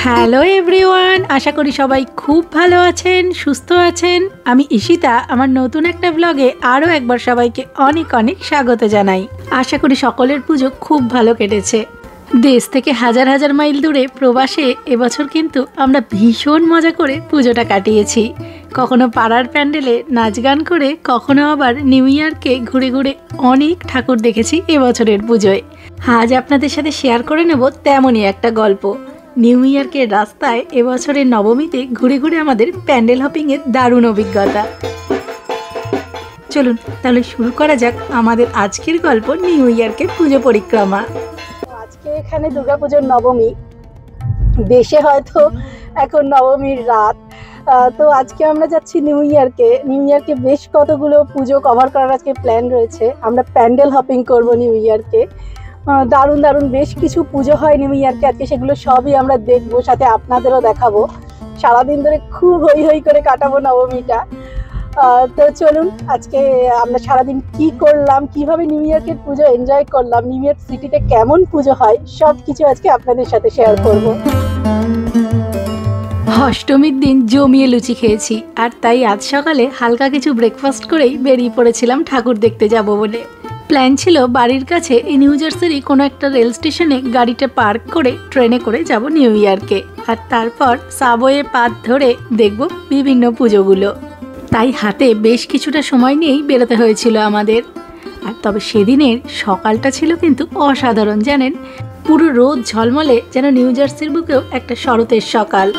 Hello everyone, আশা করি সবাই খুব ভালো আছেন, সুস্থ আছেন। আমি ঈশিতা আমার নতুন একটা ব্লগে আরও একবার সবাইকে অনেক অনেক স্বাগত জানাই। আশা করি সকলের পুজো খুব ভালো কেটেছে। দেশ থেকে হাজার হাজার মাইল দূরে প্রবাসে এবছর কিন্তু আমরা ভীষণ মজা করে পুজোটা কাটিয়েছি। কখনো পাড়ার প্যান্ডেলে নাচ গান করে, কখনো আবার নিউ ইয়ারকে ঘুরে ঘুরে অনেক ঠাকুর দেখেছি এবছরের পুজোয়। আজ আপনাদের সাথে শেয়ার করে নেব তেমনই একটা গল্প। নিউ ইয়ারকে রাস্তায় এবছরের নবমীতে ঘুরে ঘুরে আমাদের প্যান্ডেল হপিংয়ের দারুণ অভিজ্ঞতা। চলুন তাহলে শুরু করা যাক আমাদের আজকের গল্প, নিউ ইয়ারকে পুজো পরিক্রমা। আজকে এখানে দুর্গাপুজোর নবমী, দেশে হয়তো এখন নবমীর রাত। তো আজকে আমরা যাচ্ছি নিউ ইয়ারকে বেশ কতগুলো পুজো কভার করার আজকে প্ল্যান রয়েছে। আমরা প্যান্ডেল হপিং করব নিউ ইয়ারকে। দারুণ দারুণ বেশ কিছু পুজো হয় নিউ ইয়ারকে, আজকে সেগুলো সবই আমরা দেখবো, সাথে আপনাদেরও দেখাবো। সারাদিন ধরে খুব হই হই করে কাটাবো নবমীটা। তো চলুন আজকে আমরা সারাদিন কি করলাম, কিভাবে নিউ ইয়ার্কের পুজো এনজয় করলাম, নিউ ইয়র্ক সিটিতে কেমন পুজো হয়, সব কিছু আজকে আপনাদের সাথে শেয়ার করব। অষ্টমীর দিন জমিয়ে লুচি খেয়েছি, আর তাই আজ সকালে হালকা কিছু ব্রেকফাস্ট করেই বেরিয়ে পড়েছিলাম ঠাকুর দেখতে যাব বলে। প্ল্যান ছিল বাড়ির কাছে এই নিউ জার্সিরই কোনো একটা রেল স্টেশনে গাড়িটা পার্ক করে ট্রেনে করে যাব নিউ ইয়ারকে, আর তারপর সাবওয়ে পাথ ধরে দেখব বিভিন্ন পুজোগুলো। তাই হাতে বেশ কিছুটা সময় নিয়েই বেরোতে হয়েছিল আমাদের। আর তবে সেদিনের সকালটা ছিল কিন্তু অসাধারণ, জানেন, পুরো রোদ ঝলমলে, যেন নিউ জার্সির বুকেও একটা শরতের সকাল।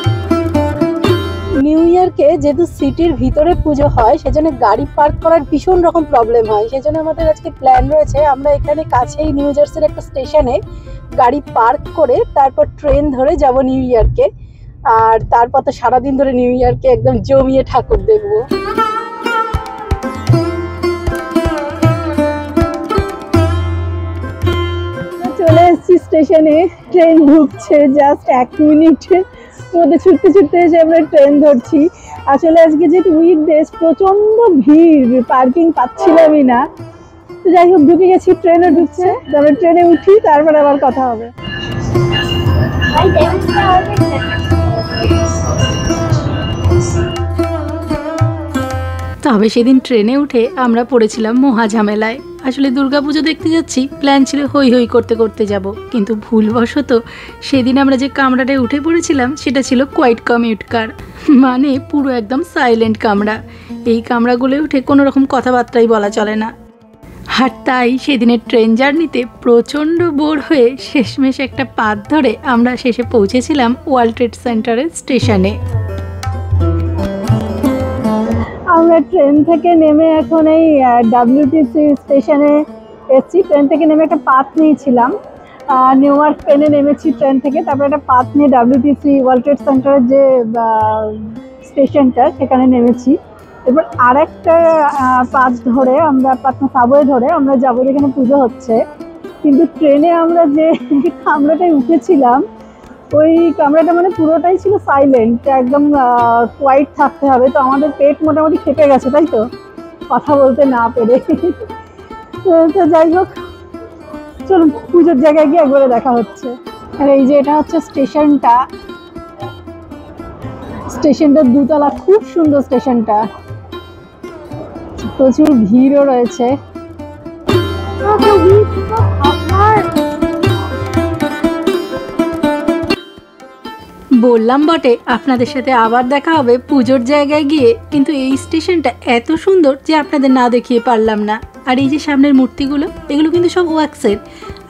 নিউ ইয়ারকে যেহেতু সিটির ভিতরে পুজো হয়, সেজন্য গাড়ি পার্ক করার ভীষণ রকম প্রবলেম হয়। সেজন্য আমাদের আজকে প্ল্যান রয়েছে আমরা এখানে কাছেই নিউ জার্সির একটা স্টেশনে গাড়ি পার্ক করে তারপর ট্রেন ধরে যাব নিউ ইয়ারকে। আর তারপর তো সারাদিন ধরে নিউ ইয়ারকে একদম জমিয়ে ঠাকুর দেখবো। চলে এসেছি স্টেশনে, ট্রেন ঢুকছে, জাস্ট 1 মিনিটের মধ্যে ছুটতে ছুটতে এসে আমরা ট্রেন ধরছি। আসলে আজকে যেহেতু উইকডেজ, প্রচন্ড ভিড়, পার্কিং পাচ্ছিলামই না। তো যাই হোক, ঢুকে গেছি, ট্রেনও ঢুকছে, তারপরে ট্রেনে উঠি, তারপরে আবার কথা হবে। তবে সেদিন ট্রেনে উঠে আমরা পড়েছিলাম মহা ঝামেলায়। আসলে দুর্গাপুজো দেখতে যাচ্ছি, প্ল্যান ছিল হই হই করতে করতে যাব, কিন্তু ভুলবশত সেদিন আমরা যে কামরাটায় উঠে পড়েছিলাম সেটা ছিল কোয়াইট কমিউট কার, মানে পুরো একদম সাইলেন্ট কামরা। এই কামরাগুলোয় উঠে কোনো রকম কথাবার্তাই বলা চলে না। আর তাই সেদিনের ট্রেন জার্নিতে প্রচণ্ড বোর হয়ে শেষমেশ একটা পাথ ধরে আমরা শেষে পৌঁছেছিলাম ওয়ার্ল্ড ট্রেড সেন্টারের স্টেশনে। আমরা ট্রেন থেকে নেমে এখন এই WTC স্টেশনে এসেছি। ট্রেন থেকে নেমে একটা পাথ নিয়েছিলাম, নিউ ইয়র্ক পেনে নেমেছি ট্রেন থেকে, তারপরে একটা পাথ নিয়ে WTC ওয়ার্ল্ড ট্রেড সেন্টারের যে স্টেশনটা সেখানে নেমেছি। এবার আরেকটা পাথ ধরে আমরা সাবওয়ে ধরে আমরা যাবো যেখানে পুজো হচ্ছে। কিন্তু ট্রেনে আমরা যে কামরাটায় উঠেছিলাম, ওই কামরাটা মানে পুরোটাই ছিল সাইলেন্ট, একদম কোয়াইট থাকতে হবে। তো আমাদের পেট মোটামুটি খেপে গেছে, তাই তো, কথা বলতে না পেরে। তো যাই হোক, চলুন পুজোর জায়গায় গিয়ে একবারে দেখা হচ্ছে। আর এই যে এটা হচ্ছে স্টেশনটা, স্টেশনটা 2 তলা, খুব সুন্দর স্টেশনটা, প্রচুর ভিড়ও রয়েছে। বললাম বটে আপনাদের সাথে আবার দেখা হবে পুজোর জায়গায় গিয়ে, কিন্তু এই স্টেশনটা এত সুন্দর যে আপনাদের না দেখিয়ে পারলাম না। আর এই যে সামনের মূর্তিগুলো, এগুলো কিন্তু সব ওয়াক্সের,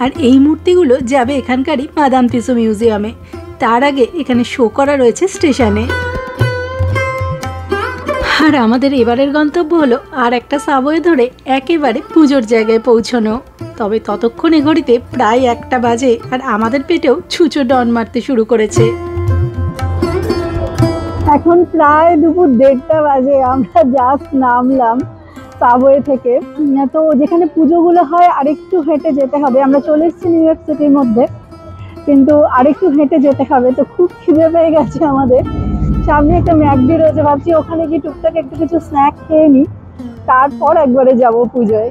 আর এই মূর্তিগুলো যাবে এখানকারই মাদাম তিসো মিউজিয়ামে। তার আগে এখানে শো করা রয়েছে স্টেশনে। আর আমাদের এবারের গন্তব্য হলো আর একটা সাবওয়ে ধরে একেবারে পুজোর জায়গায় পৌঁছানো। তবে ততক্ষণে ঘড়িতে প্রায় 1টা বাজে, আর আমাদের পেটেও ছুঁচো ডন মারতে শুরু করেছে। এখন প্রায় দুপুর 1:30 বাজে, আমরা জাস্ট নামলাম সাবওয়ে থেকে। তো যেখানে পুজোগুলো হয় আরেকটু হেঁটে যেতে হবে। আমরা চলে এসেছি নিউ ইয়র্ক সিটির মধ্যে, কিন্তু আরেকটু হেঁটে যেতে হবে। তো খুব খিদে পেয়ে গেছে আমাদের, সামনে একটা ম্যাকডি রয়েছে, ভাবছি ওখানে গিয়ে টুকটাক একটু কিছু স্ন্যাক খেয়ে নিই, তারপর একবারে যাবো পুজোয়।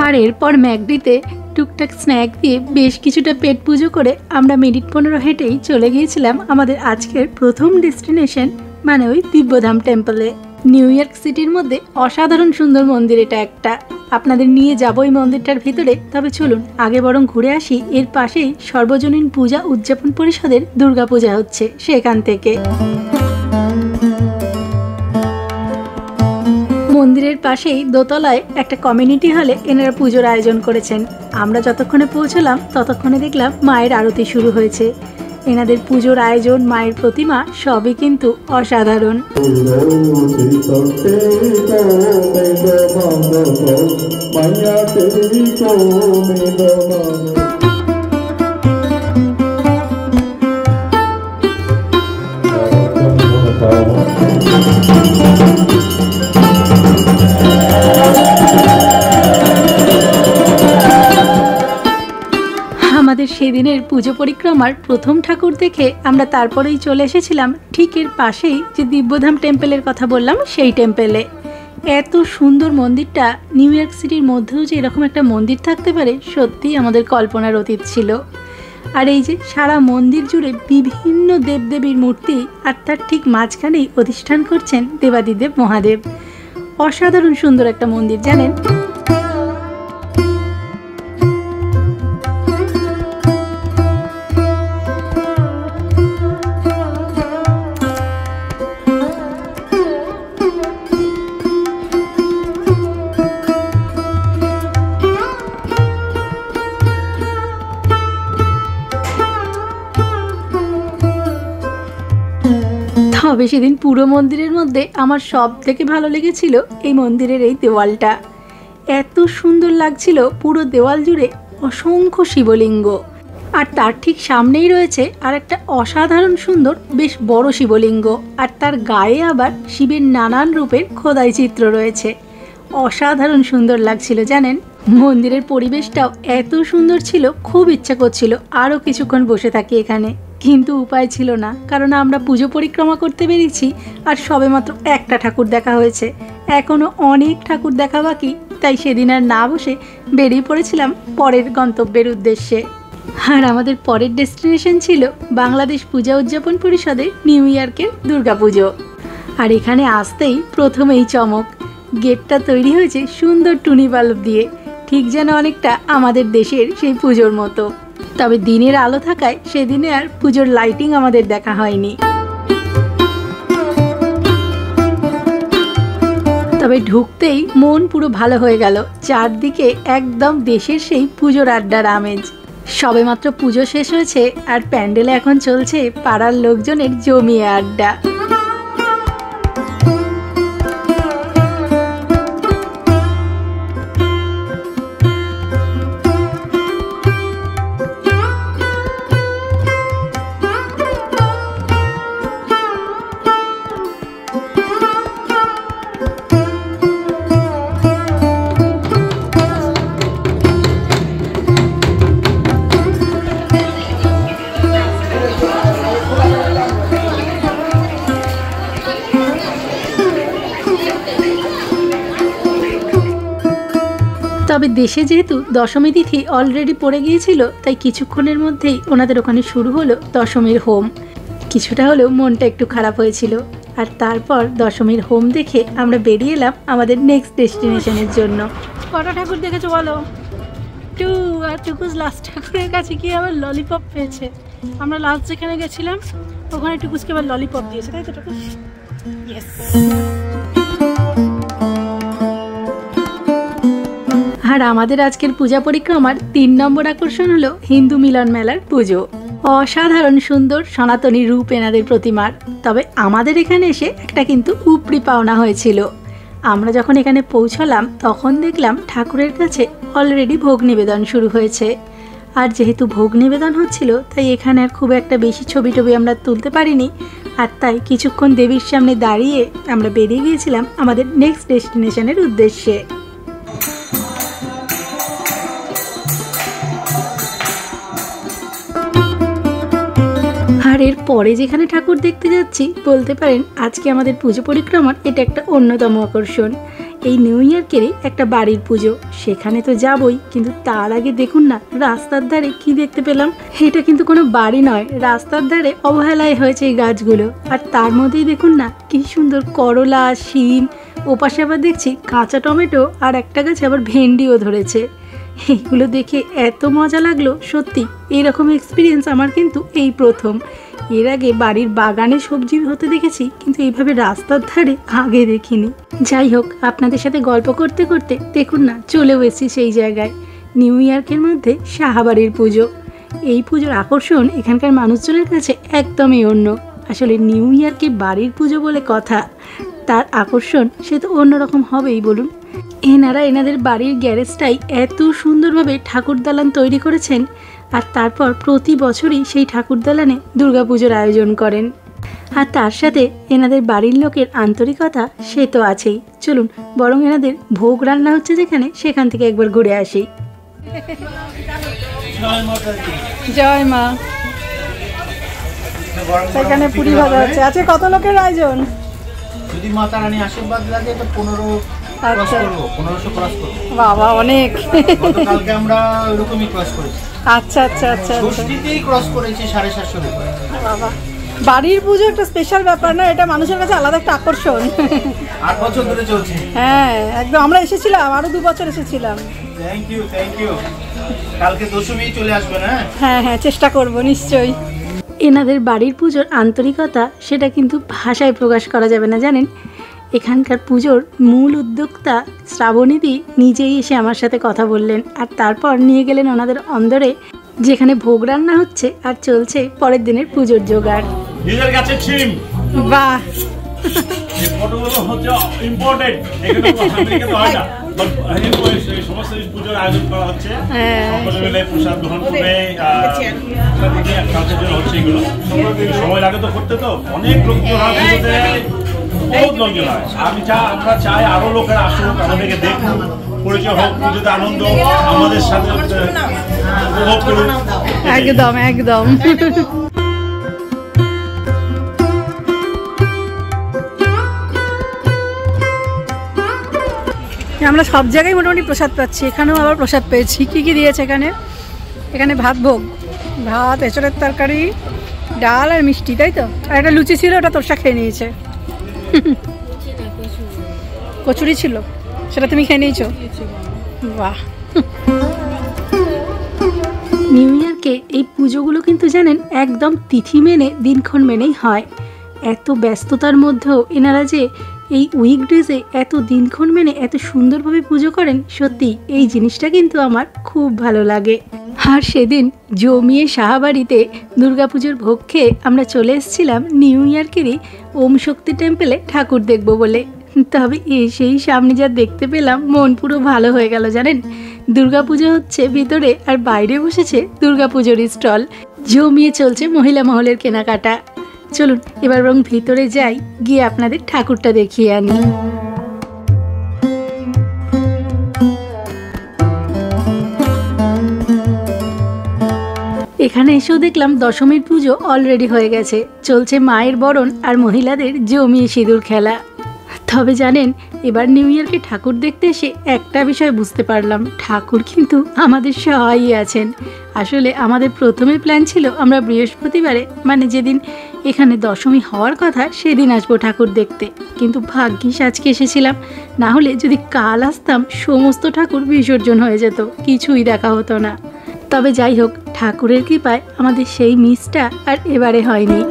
আর এরপর ম্যাকডিতে টুকটাক স্ন্যাক দিয়ে বেশ কিছুটা পেট পুজো করে আমরা মিনিট 15 হেঁটেই চলে গিয়েছিলাম আমাদের আজকের প্রথম ডেস্টিনেশন, মানে ওই দিব্যধাম টেম্পলে। নিউ ইয়র্ক সিটির মধ্যে অসাধারণ সুন্দর মন্দির এটা একটা। আপনাদের নিয়ে যাবো এই মন্দিরটার ভিতরে, তবে চলুন আগে বরং ঘুরে আসি। এর পাশেই সর্বজনীন পূজা উদযাপন পরিষদের দুর্গা পূজা হচ্ছে, সেখান থেকে। মন্দিরের পাশেই দোতলায় একটা কমিউনিটি হলে এনারা পুজোর আয়োজন করেছেন। আমরা যতক্ষণে পৌঁছলাম ততক্ষণে দেখলাম মায়ের আরতি শুরু হয়েছে। এনাদের পুজোর আয়োজন, মায়ের প্রতিমা সবই কিন্তু অসাধারণ। আমাদের সেদিনের পুজো পরিক্রমার প্রথম ঠাকুর দেখে আমরা তারপরেই চলে এসেছিলাম ঠিক এর পাশেই যে দিব্যধাম টেম্পলের কথা বললাম সেই টেম্পলে। এত সুন্দর মন্দিরটা, নিউ ইয়র্ক সিটির মধ্যেও যে এরকম একটা মন্দির থাকতে পারে সত্যিই আমাদের কল্পনার অতীত ছিল। আর এই যে সারা মন্দির জুড়ে বিভিন্ন দেবদেবীর মূর্তি, আর তার ঠিক মাঝখানেই অধিষ্ঠান করছেন দেবাদিদেব মহাদেব। অসাধারণ সুন্দর একটা মন্দির, জানেন। তবে সেদিন পুরো মন্দিরের মধ্যে আমার সব থেকে ভালো লেগেছিল এই মন্দিরের এই দেওয়ালটা। এত সুন্দর লাগছিল, পুরো দেওয়াল জুড়ে অসংখ্য শিবলিঙ্গ। আর তার ঠিক সামনেই রয়েছে আর একটা অসাধারণ সুন্দর বেশ বড় শিবলিঙ্গ, আর তার গায়ে আবার শিবের নানান রূপের খোদাই চিত্র রয়েছে। অসাধারণ সুন্দর লাগছিল, জানেন। মন্দিরের পরিবেশটাও এত সুন্দর ছিল, খুব ইচ্ছা করছিল আরও কিছুক্ষণ বসে থাকি এখানে, কিন্তু উপায় ছিল না, কারণ আমরা পুজো পরিক্রমা করতে বেরিয়েছি আর সবেমাত্র একটা ঠাকুর দেখা হয়েছে, এখনও অনেক ঠাকুর দেখা বাকি। তাই সেদিন আর না বসে বেরিয়ে পড়েছিলাম পরের গন্তব্যের উদ্দেশ্যে। আর আমাদের পরের ডেস্টিনেশন ছিল বাংলাদেশ পূজা উদযাপন পরিষদের নিউ ইয়র্কের দুর্গাপুজো। আর এখানে আসতেই প্রথমেই চমক, গেটটা তৈরি হয়েছে সুন্দর টুনি বাল্ব দিয়ে, ঠিক যেন অনেকটা আমাদের দেশের সেই পুজোর মতো। তবে দিনের আলো থাকায় সেদিনে আর পুজোর লাইটিং আমাদের দেখা হয়নি। তবে ঢুকতেই মন পুরো ভালো হয়ে গেল, চারদিকে একদম দেশের সেই পুজোর আড্ডার আমেজ। সবেমাত্র পুজো শেষ হয়েছে আর প্যান্ডেলে এখন চলছে পাড়ার লোকজনের জমিয়ে আড্ডা। তবে দেশে যেহেতু দশমী তিথি অলরেডি পড়ে গিয়েছিল, তাই কিছুক্ষণের মধ্যেই ওনাদের ওখানে শুরু হলো দশমীর হোম। কিছুটা হলেও মনটা একটু খারাপ হয়েছিল। আর তারপর দশমীর হোম দেখে আমরা বেরিয়ে এলাম আমাদের নেক্সট ডেস্টিনেশনের জন্য। কটা ঠাকুর দেখেছো বলো? টু। আর টুকুস লাস্ট ঠাকুরের কাছে গিয়ে আবার ললিপপ পেয়েছে। আমরা লাস্ট যেখানে গেছিলাম ওখানে টুকুসকে আবার ললিপপ দিয়েছে, তাই তো টুকুস? ইয়েস। আর আমাদের আজকের পূজা পরিক্রমার 3 নম্বর আকর্ষণ হলো হিন্দু মিলন মেলার পুজো। অসাধারণ সুন্দর সনাতনী রূপ এনাদের প্রতিমার। তবে আমাদের এখানে এসে একটা কিন্তু উপরি পাওনা হয়েছিল। আমরা যখন এখানে পৌঁছলাম তখন দেখলাম ঠাকুরের কাছে অলরেডি ভোগ নিবেদন শুরু হয়েছে। আর যেহেতু ভোগ নিবেদন হচ্ছিল তাই এখানে আর খুব একটা বেশি ছবি টবি আমরা তুলতে পারিনি। আর তাই কিছুক্ষণ দেবীর সামনে দাঁড়িয়ে আমরা বেরিয়ে গিয়েছিলাম আমাদের নেক্সট ডেস্টিনেশনের উদ্দেশ্যে। আর এর পরে যেখানে ঠাকুর দেখতে যাচ্ছি বলতে পারেন আজকে আমাদের পুজো পরিক্রমার এটা একটা অন্যতম আকর্ষণ। এই নিউ ইয়র্কেরই একটা বাড়ির পুজো, সেখানে তো যাবই, কিন্তু তার আগে দেখুন না রাস্তার ধারে কি দেখতে পেলাম। এটা কিন্তু কোনো বাড়ি নয়, রাস্তার ধারে অবহেলায় হয়েছে এই গাছগুলো। আর তার মধ্যেই দেখুন না কি সুন্দর করলা, শিম, ওপাশে আবার দেখছি কাঁচা টমেটো, আর একটা গাছে আবার ভেন্ডিও ধরেছে। এইগুলো দেখে এত মজা লাগলো, সত্যি এইরকম এক্সপিরিয়েন্স আমার কিন্তু এই প্রথম। এর আগে বাড়ির বাগানে সবজি হতে দেখেছি, কিন্তু এইভাবে রাস্তার ধারে আগে দেখিনি। যাই হোক, আপনাদের সাথে গল্প করতে করতে দেখুন না চলেও এসেছি সেই জায়গায়, নিউ ইয়র্কের মধ্যে সাহাবাড়ির পুজো। এই পুজোর আকর্ষণ এখানকার মানুষজনের কাছে একদমই অন্য। আসলে নিউ ইয়র্কে বাড়ির পুজো বলে কথা, তার আকর্ষণ সে তো অন্যরকম হবেই বলুন। এনারা এনাদের বাড়ির গ্যারেজটাই এত সুন্দরভাবে ঠাকুর দালান তৈরি করেছেন, আর তারপর প্রতি বছরই সেই ঠাকুর দালানে দুর্গাপুজোর আয়োজন করেন। আর তার সাথে এনাদের বাড়ির লোকের আন্তরিকতা সে তো আছেই। চলুন বরং এনাদের ভোগ রান্না হচ্ছে যেখানে, সেখান থেকে একবার ঘুরে আসি। জয় মা। সেখানে পুরি ভাজা হচ্ছে। আজকে কত লোকের আয়োজন? যদি মাতা রানী আশীর্বাদ লাগে তো 1500 ক্রস করব। বাবা অনেক। গতকালকে আমরা এরকমই ক্রস করেছি। আচ্ছা আচ্ছা আচ্ছা, ষষ্ঠীতেই ক্রস করেছি 750 রুপিয়া। বাবা, বাড়ির পুজো একটা স্পেশাল ব্যাপার না, এটা মানুষের কাছে আলাদা একটা আকর্ষণ। 8 বছর ধরে চলছে। হ্যাঁ একদম, আমরা এসেছিলাম, আরো 2 বছর এসেছিলাম। Thank you thank you. কালকে দশমী চলে আসবে না? হ্যাঁ হ্যাঁ, চেষ্টা করব নিশ্চয়ই। এনাদের বাড়ির পুজোর আন্তরিকতা সেটা কিন্তু ভাষায় প্রকাশ করা যাবে না, জানেন। এখানকার পুজোর মূল উদ্যোক্তা শ্রাবণীদি নিজেই এসে আমার সাথে কথা বললেন, আর তারপর নিয়ে গেলেন ওনাদের অন্দরে, যেখানে ভোগ রান্না হচ্ছে আর চলছে পরের দিনের পুজোর জোগাড়। নিজের কাছে ছিম। বাহ, এই ফটোগুলো হচ্ছে ইম্পর্টেন্ট, এখানে আমেরিকাতে হয় না, বাট এই সমস্ত পুজোর আয়োজন করা হচ্ছে। সকলে মিলে প্রসাদ গ্রহণ করে কালকের জন্য হচ্ছে এগুলো। সময় লাগে তো করতে, তো অনেক লোকজন হয় পুজোতে, বহুত লোকজন হয়। আমরা চাই আরো লোকেরা আসুক, আমাদেরকে দেখুক, পরিচয় হোক, পুজোতে আনন্দ আমাদের সাথে উপভোগ করুন। একদম একদম। আমরা সব জায়গায় মোটামুটি প্রসাদ পাচ্ছি, এখানেও আবার প্রসাদ পেয়েছি। কি কি দিয়েছে এখানে? এখানে ভাত ভোগ, ভাত, এঁচড়ের তরকারি, ডাল আর মিষ্টি, তাই তো? আর একটা লুচি ছিল, ওটা তোরসা খেয়ে নিয়েছে। কচুরি ছিল, সেটা তুমি খেয়ে নিয়েছো? বাহ। নিউ ইয়র্কে এই পুজোগুলো কিন্তু জানেন একদম তিথি মেনে দিনক্ষণ মেনেই হয়। এত ব্যস্ততার মধ্যেও এনারা যে এই উইকডেজে এত দিনক্ষণ মেনে এত সুন্দরভাবে পুজো করেন, সত্যি এই জিনিসটা কিন্তু আমার খুব ভালো লাগে। আর সেদিন জমিয়ে সাহাবাড়িতে দুর্গাপুজোর ভোগ খেয়ে আমরা চলে এসেছিলাম নিউ ইয়র্কেরই ওম শক্তি টেম্পলে ঠাকুর দেখব বলে। তবে এসেই সামনে যা দেখতে পেলাম, মন পুরো ভালো হয়ে গেল, জানেন। দুর্গাপুজো হচ্ছে ভিতরে, আর বাইরে বসেছে দুর্গাপুজোর স্টল, জমিয়ে চলছে মহিলা মহলের কেনাকাটা। চলুন এবার বরং ভিতরে যাই, গিয়ে আপনাদের ঠাকুরটা দেখিয়ে আনি। এখানে এসেও দেখলাম দশমীর পুজো অলরেডি হয়ে গেছে, চলছে মায়ের বরণ আর মহিলাদের জমিয়ে সিঁদুর খেলা। তবে জানেন, এবার নিউ ইয়র্কে ঠাকুর দেখতে এসে একটা বিষয় বুঝতে পারলাম, ঠাকুর কিন্তু আমাদের সহায়ই আছেন। আসলে আমাদের প্রথমে প্ল্যান ছিল আমরা বৃহস্পতিবারে, মানে যেদিন এখানে দশমী হওয়ার কথা, সেদিন আসবো ঠাকুর দেখতে, কিন্তু ভাগ্যিস আজকে এসেছিলাম। না হলে যদি কাল আসতাম, সমস্ত ঠাকুর বিসর্জন হয়ে যেত, কিছুই দেখা হতো না। তবে যাই হোক, ঠাকুরের কৃপায় আমাদের সেই মিসটা আর এবারে হয়নি।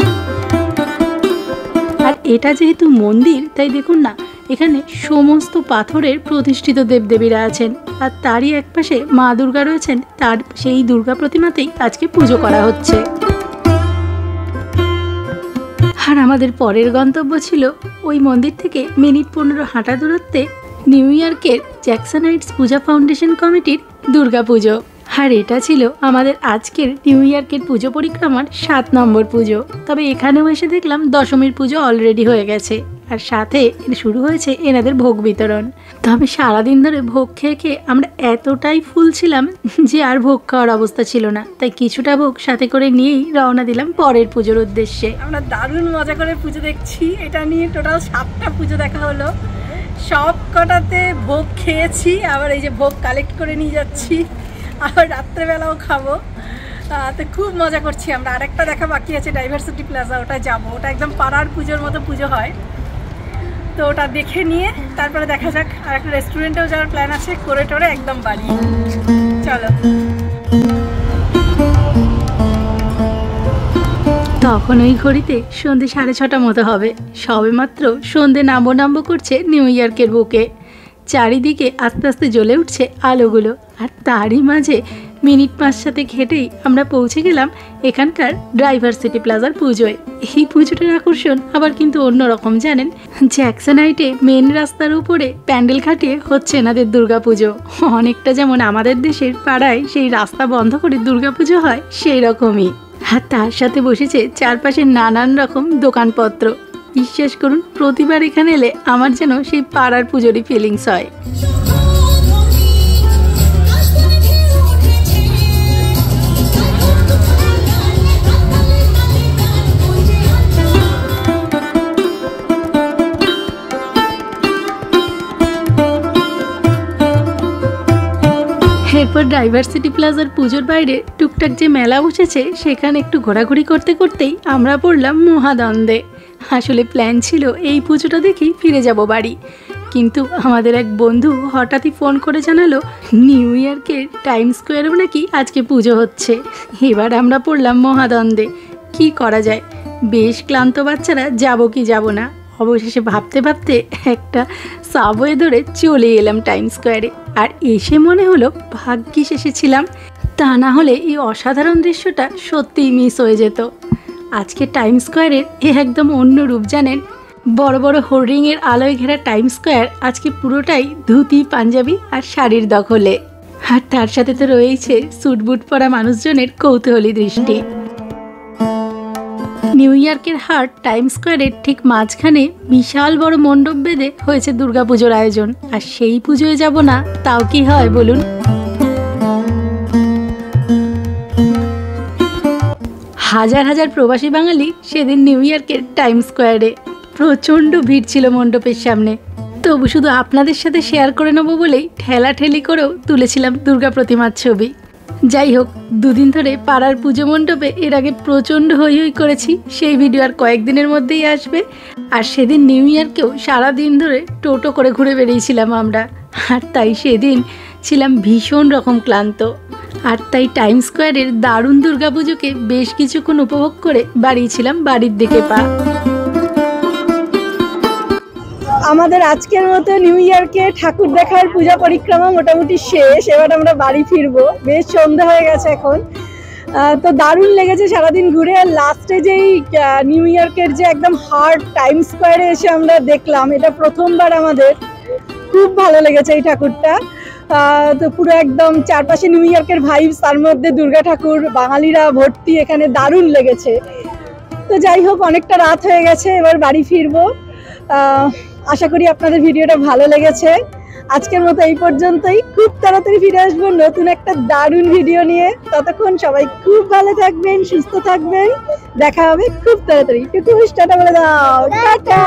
আর এটা যেহেতু মন্দির, তাই দেখুন না এখানে সমস্ত পাথরের প্রতিষ্ঠিত দেবদেবীরা আছেন, আর তারই একপাশে মা দুর্গা রয়েছেন, তার সেই দুর্গা প্রতিমাতেই আজকে পুজো করা হচ্ছে। আর আমাদের পরের গন্তব্য ছিল ওই মন্দির থেকে মিনিট 15 হাঁটা দূরত্বে নিউ ইয়র্কের জ্যাকসনাইটস পূজা ফাউন্ডেশন কমিটির দুর্গা পুজো। আর এটা ছিল আমাদের আজকের নিউ ইয়র্কের পুজো পরিক্রমার 7 নম্বর পুজো। তবে এখানেও এসে দেখলাম দশমীর পুজো অলরেডি হয়ে গেছে, আর সাথে শুরু হয়েছে এনাদের ভোগ বিতরণ। তবে সারাদিন ধরে ভোগ খেয়ে খেয়ে আমরা এতটাই ফুল ছিলাম যে আর ভোগ খাওয়ার অবস্থা ছিল না, তাই কিছুটা ভোগ সাথে করে নিয়েই রওনা দিলাম পরের পুজোর উদ্দেশ্যে। আমরা দারুণ মজা করে পুজো দেখছি, এটা নিয়ে টোটাল 7টা পুজো দেখা হলো। সব কটাতে ভোগ খেয়েছি, আবার এই যে ভোগ কালেক্ট করে নিয়ে যাচ্ছি, আবার রাত্রেবেলাও খাবো। তো খুব মজা করছি আমরা। আরেকটা দেখা বাকি আছে ডাইভার্সিটি প্লাজা, ওটা যাবো। ওটা একদম পাড়ার পুজোর মতো পুজো হয়, তো ওটা দেখে নিয়ে তারপরে দেখা যাক। আর একটা রেস্টুরেন্টেও যাওয়ার প্ল্যান আছে, করে টোরে একদম বাড়ি। চলো। তখন ওই ঘড়িতে সন্ধ্যে 6:30 মতো হবে। সবে মাত্র সন্ধ্যে নামবো করছে নিউ ইয়র্কের বুকে। চারিদিকে আস্তে আস্তে জ্বলে উঠছে আলোগুলো, আর তারই মাঝে মিনিট 5-7 হেঁটেই আমরা পৌঁছে গেলাম এখানকার ডাইভার্সিটি প্লাজার পুজোয়। এই পুজোটার আকর্ষণ আবার কিন্তু অন্যরকম, জানেন। জ্যাকসনাইটে মেন রাস্তার উপরে প্যান্ডেল খাটিয়ে হচ্ছে এনাদের দুর্গাপুজো। অনেকটা যেমন আমাদের দেশের পাড়ায় সেই রাস্তা বন্ধ করে দুর্গাপুজো হয়, সেই রকমই। আর তার সাথে বসেছে চারপাশে নানান রকম দোকানপত্র। বিশ্বাস করুন, প্রতিবার এখানে এলে আমার যেন সেই পাড়ার পুজোরই ফিলিংস হয়। এরপর ডাইভার্সিটি প্লাজার পুজোর বাইরে টুকটাক যে মেলা বসেছে সেখানে একটু ঘোরাঘুরি করতে করতেই আমরা পড়লাম মহাদ্বন্দ্বে। আসলে প্ল্যান ছিল এই পুজোটা দেখেই ফিরে যাব বাড়ি, কিন্তু আমাদের এক বন্ধু হঠাৎই ফোন করে জানালো নিউ ইয়র্কের টাইম স্কোয়ারেও নাকি আজকে পুজো হচ্ছে। এবার আমরা পড়লাম মহাদ্বন্দ্বে, কি করা যায়। বেশ ক্লান্ত বাচ্চারা যাব কি যাব না। অবশেষে ভাবতে ভাবতে একটা সাবওয়ে ধরে চলে এলাম টাইম স্কোয়ারে। আর এসে মনে হলো ভাগ্যিস এসেছিলাম, তা না হলে এই অসাধারণ দৃশ্যটা সত্যিই মিস হয়ে যেত। আজকে টাইম স্কোয়ারের একদম অন্য রূপ, জানেন। বড় বড় হোর্ডিংয়ের আলোয় ঘেরা টাইম স্কোয়ার আজকে পুরোটাই ধুতি, পাঞ্জাবি আর শাড়ির দখলে। আর তার সাথে তো রয়েছে স্যুট বুট পরা মানুষজনের কৌতূহলী দৃষ্টি। নিউ ইয়র্কের হার্ট টাইম স্কোয়ারের ঠিক মাঝখানে বিশাল বড় মণ্ডপ বেঁধে হয়েছে দুর্গাপুজোর আয়োজন। আর সেই পুজোয় যাব না তাও কি হয় বলুন। হাজার হাজার প্রবাসী বাঙালি সেদিন নিউ ইয়র্কের টাইম স্কোয়ারে। প্রচণ্ড ভিড় ছিল মণ্ডপের সামনে। তবু শুধু আপনাদের সাথে শেয়ার করে নেবো বলেই ঠেলাঠেলি করেও তুলেছিলাম দুর্গা প্রতিমার ছবি। যাই হোক, দুদিন ধরে পাড়ার পুজো মণ্ডপে এর আগে প্রচণ্ড হই হই করেছি, সেই ভিডিও আর কয়েকদিনের মধ্যেই আসবে। আর সেদিন নিউ ইয়র্কেও সারাদিন ধরে টোটো করে ঘুরে বেরিয়েছিলাম আমরা, আর তাই সেদিন ছিলাম ভীষণ রকম ক্লান্ত। আর তাই টাইম স্কোয়ারের দারুণ দুর্গাপুজোকে বেশ কিছুক্ষণ উপভোগ করে বাড়িয়েছিলাম বাড়ির দিকে পা। আমাদের আজকের মতো নিউ ইয়র্কে ঠাকুর দেখার পূজা পরিক্রমা মোটামুটি শেষ। এবার আমরা বাড়ি ফিরবো, বেশ সন্ধ্যা হয়ে গেছে এখন। তো দারুণ লেগেছে সারাদিন ঘুরে। আর লাস্টে যেই নিউ ইয়র্কের যে একদম হার্ট টাইম স্কোয়ারে এসে আমরা দেখলাম, এটা প্রথমবার আমাদের। খুব ভালো লেগেছে এই ঠাকুরটা। তো পুরো একদম চারপাশে নিউ ইয়র্কের ভাইবস, তার মধ্যে দুর্গা ঠাকুর, বাঙালিরা ভর্তি, এখানে দারুণ লেগেছে। তো যাই হোক, অনেকটা রাত হয়ে গেছে, এবার বাড়ি ফিরবো। আশা করি আপনাদের ভিডিওটা ভালো লেগেছে। আজকের মতো এই পর্যন্তই। খুব তাড়াতাড়ি ফিরে আসবো নতুন একটা দারুণ ভিডিও নিয়ে। ততক্ষণ সবাই খুব ভালো থাকবেন, সুস্থ থাকবেন। দেখা হবে খুব তাড়াতাড়ি। টুকু টাটা বলে দাও, টাটা।